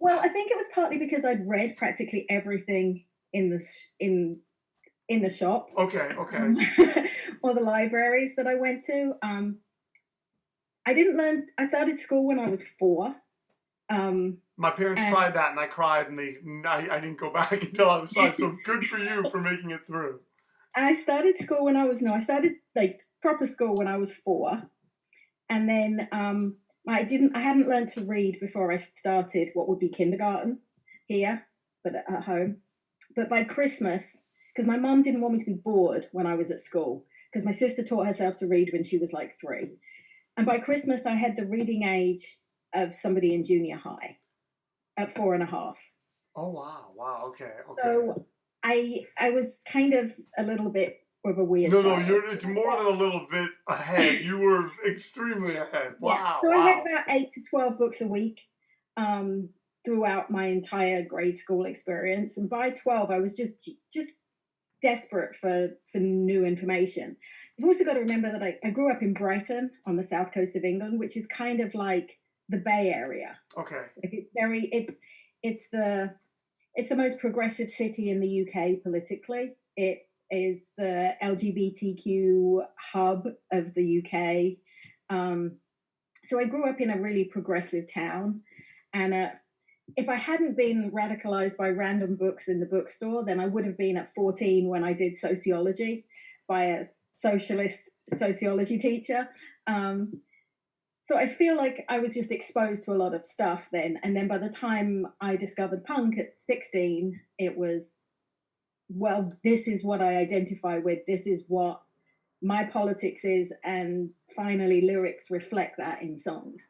Well, I think it was partly because I'd read practically everything in the shop, Okay, okay. um, or the libraries that I went to. I didn't learn. I started school when I was 4. My parents And tried that, and I cried, and I didn't go back until I was 5. So good for you for making it through. I started school when I was no, I started like proper school when I was 4, and then I hadn't learned to read before I started what would be kindergarten here, but at home. But by Christmas, because my mum didn't want me to be bored when I was at school, because my sister taught herself to read when she was like 3, and by Christmas I had the reading age of somebody in junior high at 4.5. Oh wow, wow. Okay, okay. So I was kind of a little bit of a weird No, no, child. it's more than a little bit ahead. You were extremely ahead. Yeah. Wow, So I read wow. about 8 to 12 books a week um, throughout my entire grade school experience, and by 12, I was just desperate for new information. You've also got to remember that I grew up in Brighton on the south coast of England, which is kind of like the Bay Area. Okay. Like it's the it's the most progressive city in the UK politically. It is the LGBTQ hub of the UK. Um, so I grew up in a really progressive town, and if I hadn't been radicalized by random books in the bookstore, then I would have been at 14 when I did sociology by a socialist sociology teacher. Um, so I feel like I was just exposed to a lot of stuff then. And then by the time I discovered punk at 16, it was, well, this is what I identify with. This is what my politics is. And finally, lyrics reflect that in songs.